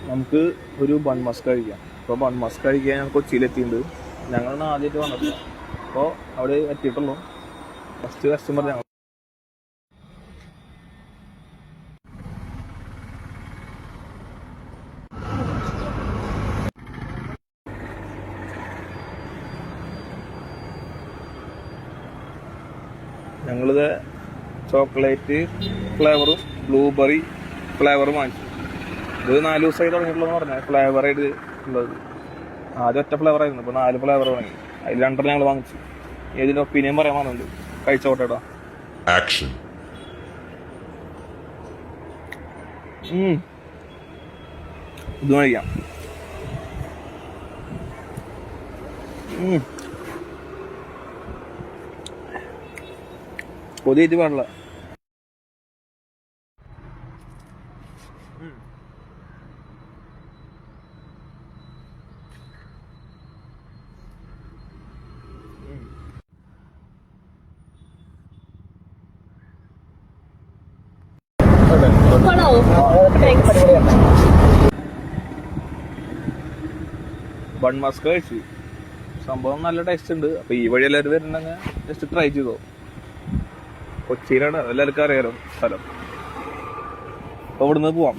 നമുക്ക് ഒരു bun Musk കഴിക്കാം. അപ്പോൾ ബൺ മസ്ക് കഴിക്കാൻ ഞാൻ കൊച്ചിയിലെത്തിയിട്ടുണ്ട്. ഞങ്ങളാണ് ആദ്യമായിട്ട് വന്നത്. അപ്പോൾ അവിടെ എത്തിയിട്ടുള്ളൂ. ഫസ്റ്റ് കസ്റ്റമർ ഞങ്ങൾ. ഞങ്ങളിത് ചോക്ലേറ്റ് ഫ്ലേവറും ബ്ലൂബെറി ഫ്ലേവറും വാങ്ങിച്ചു. ഇത് 4 ദിവസമായി തുടങ്ങിയിട്ടുള്ളതെന്ന് പറഞ്ഞാൽ ഫ്ലേവറായിട്ട് ഉള്ളത്. ആദ്യം ഒറ്റ ഫ്ലേവറായിരുന്നു, ഇപ്പോൾ 4 ഫ്ലേവർ വാങ്ങി. അതിൽ 2 ഞങ്ങൾ വാങ്ങിച്ചു. ഏതിൻ്റെ ഒപ്പീനിയൻ പറയാൻ പറഞ്ഞിട്ടുണ്ട്. കഴിച്ചോട്ടേടാ. ആക്ഷൻ. ഇത് കഴിക്കാം. കൊതിയായിട്ട് പാടില്ല. ബൺ മസ്ക് കഴിച്ചു. സംഭവം നല്ല ടേസ്റ്റ് ഉണ്ട്. അപ്പൊ ഈ വഴി എല്ലാവരും വരുന്നുണ്ടെങ്കിൽ ജസ്റ്റ് ട്രൈ ചെയ്തോ. കൊച്ചിയിലാണ്, എല്ലാവർക്കും അറിയാലോ സ്ഥലം. അപ്പൊ ഇവിടുന്ന് പോവാം.